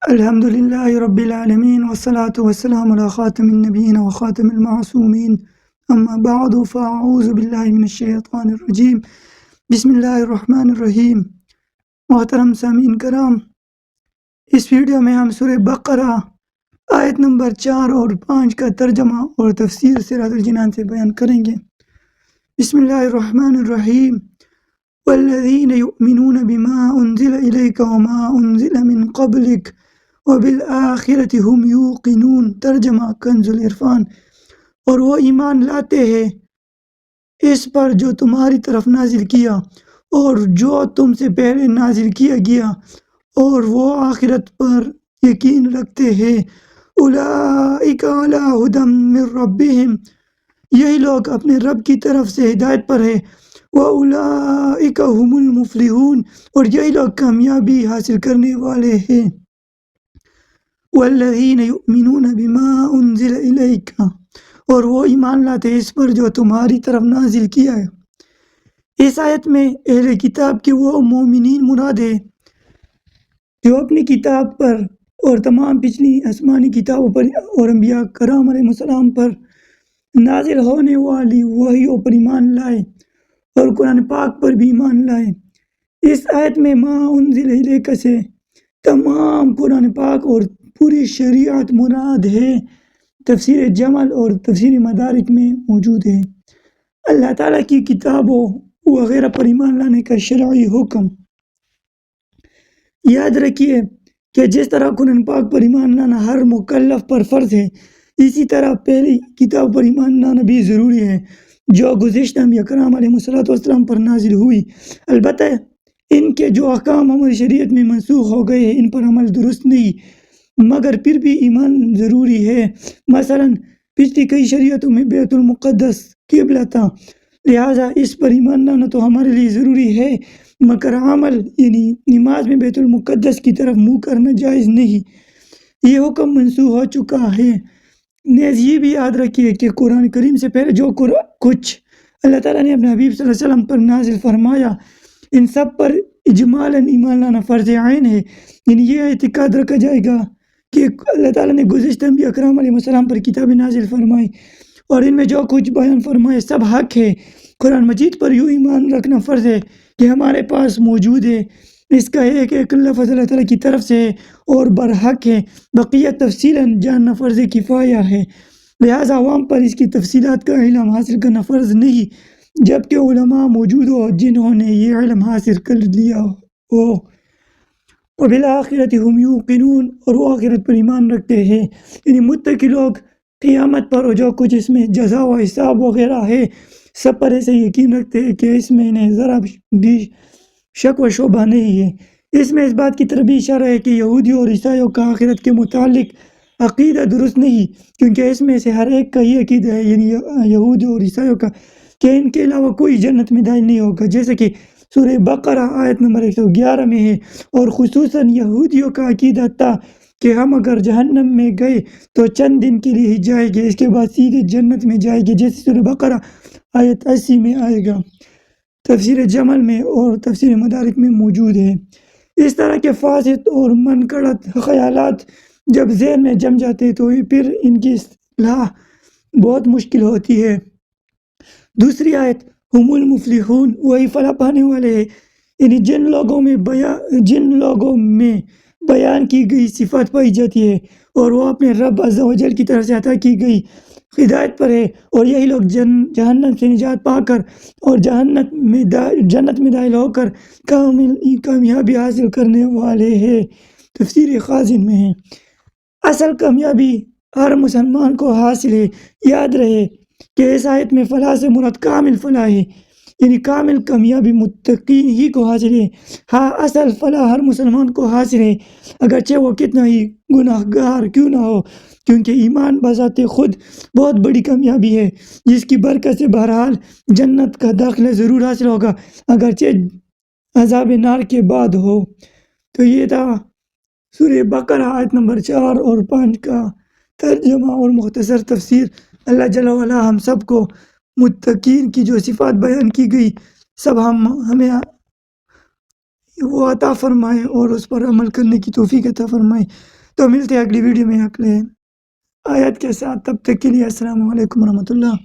الحمد لله رب العالمين والصلاة والسلام على خاتم النبيين وخاتم المعصومين أما بعد فأعوذ بالله من الشيطان الرجيم بسم الله الرحمن الرحیم۔ محترم سامعین کرام، اس ویڈیو میں ہم سورہ بقرہ آیت نمبر 4 اور 5 کا ترجمہ اور تفسیر صراط الجنان سے بیان کریں گے۔ بسم اللہ الرحمن الرحیم۔ والذین یؤمنون بما انزل الیک وما انزل من قبلک وبالآخرۃ هم یوقنون۔ ترجمہ کنز العرفان۔ اور وہ ایمان لاتے ہیں اس پر جو تمہاری طرف نازل کیا اور جو تم سے پہلے نازل کیا گیا، اور وہ آخرت پر یقین رکھتے ہیں۔ اولئک علی ھدی من ربہم، یہی لوگ اپنے رب کی طرف سے ہدایت پر ہے۔ واولئک ھم المفلحون، اور یہی لوگ کامیابی حاصل کرنے والے ہیں۔ والذین یؤمنون بما انزل الیک، اور وہ ایمان لاتے اس پر جو تمہاری طرف نازل کیا ہے۔ اس آیت میں اہل کتاب کے وہ مومنین مراد ہے جو اپنی کتاب پر اور تمام پچھلی آسمانی کتابوں پر اور انبیاء کرام علیہ السلام پر نازل ہونے والی وحیوں پر ایمان لائے اور قرآن پاک پر بھی ایمان لائے۔ اس آیت میں ما انزل الیک سے تمام قرآن پاک اور پوری شریعت مراد ہے۔ تفسیر جمل اور تفسیر مدارک میں موجود ہے۔ اللہ تعالیٰ کی کتابوں وغیرہ پر ایمان لانے کا شرعی حکم۔ یاد رکھیے کہ جس طرح قرآن پاک پر ایمان لانا ہر مکلف پر فرض ہے، اسی طرح پہلی کتاب پر ایمان لانا بھی ضروری ہے جو گزشتہ انبیاء کرام علیہ السلام پر نازل ہوئی۔ البتہ ان کے جو احکام ہماری شریعت میں منسوخ ہو گئے ہیں ان پر عمل درست نہیں، مگر پھر بھی ایمان ضروری ہے۔ مثلا پچھلی کئی شریعتوں میں بیت المقدس قبلہ تھا، لہٰذا اس پر ایمان لانا تو ہمارے لیے ضروری ہے، مگر عمل یعنی نماز میں بیت المقدس کی طرف منہ کرنا جائز نہیں، یہ حکم منسوخ ہو چکا ہے۔ نیز یہ بھی یاد رکھیے کہ قرآن کریم سے پہلے جو کچھ اللہ تعالیٰ نے اپنے حبیب صلی اللہ علیہ وسلم پر نازل فرمایا، ان سب پر اجمالاً ایمان لانا فرض عین ہے۔ یعنی یہ اعتقاد رکھا جائے گا کہ اللہ تعالیٰ نے گزشتہ انبیاء کرام علیہ السلام پر کتابیں نازل فرمائی اور ان میں جو کچھ بیان فرمائے سب حق ہے۔ قرآن مجید پر یوں ایمان رکھنا فرض ہے کہ ہمارے پاس موجود ہے، اس کا ایک ایک لفظ اللہ تعالیٰ کی طرف سے اور برحق ہے، بقیہ تفصیلاً جاننا فرض کفایہ ہے، لہٰذا عوام پر اس کی تفصیلات کا علم حاصل کرنا فرض نہیں، جبکہ علماء موجود ہو جنہوں نے یہ علم حاصل کر لیا ہو۔ وبالآخرۃ ھم یوقنون، اور وہ آخرت پر ایمان رکھتے ہیں، یعنی متقی لوگ قیامت پر اور جو کچھ اس میں جزا و حساب وغیرہ ہے سب پر ایسے یقین رکھتے ہیں کہ اس میں انہیں ذرا بھی شک و شبہ نہیں ہے۔ اس میں اس بات کی طرف بھی اشارہ ہے کہ یہودیوں اور عیسائیوں کا آخرت کے متعلق عقیدہ درست نہیں، کیونکہ اس میں سے ہر ایک کا یہ عقیدہ ہے، یعنی یہودیوں اور عیسائیوں کا، کہ ان کے علاوہ کوئی جنت میں داخل نہیں ہوگا، جیسے کہ سورہ بقرہ آیت نمبر 111 میں ہے۔ اور خصوصاً یہودیوں کا عقیدہ تھا کہ ہم اگر جہنم میں گئے تو چند دن کے لیے ہی جائیں گے، اس کے بعد سیدھے جنت میں جائیں گے، جیسے سورہ بقرہ آیت 80 میں آئے گا، تفسیر جمل میں اور تفسیر مدارک میں موجود ہے۔ اس طرح کے فاسد اور من گھڑت خیالات جب ذہن میں جم جاتے تو پھر ان کی اصلاح بہت مشکل ہوتی ہے۔ دوسری آیت ہم المفلحون، وہی فلاح پانے والے ہیں، یعنی جن لوگوں میں بیان کی گئی صفات پائی جاتی ہے اور وہ اپنے رب عز و جل کی طرف سے عطا کی گئی ہدایت پر ہے، اور یہی لوگ جہنم سے نجات پا کر اور جنت میں داخل ہو کر کامیابی حاصل کرنے والے ہیں۔ تفسیر خازن میں ہے۔ اصل کامیابی ہر مسلمان کو حاصل ہے۔ یاد رہے کہ اس آیت میں فلاح سے مراد کامل فلاح ہے، یعنی کامل کامیابی متقین ہی کو حاصل ہے۔ ہاں، اصل فلاح ہر مسلمان کو حاصل ہے، اگرچہ وہ کتنا ہی گناہ گار کیوں نہ ہو، کیونکہ ایمان بذات خود بہت بڑی کامیابی ہے جس کی برکت سے بہرحال جنت کا داخلہ ضرور حاصل ہوگا، اگرچہ عذاب نار کے بعد ہو۔ تو یہ تھا سورہ بقرہ آیت نمبر 4 اور 5 کا ترجمہ اور مختصر تفسیر۔ اللہ جل وعلا ہم سب کو متقین کی جو صفات بیان کی گئی سب ہمیں وہ عطا فرمائے اور اس پر عمل کرنے کی توفیق عطا فرمائے۔ تو ملتے ہیں اگلی ویڈیو میں اگلے آیت کے ساتھ، تب تک کے لیے السلام علیکم ورحمۃ اللہ۔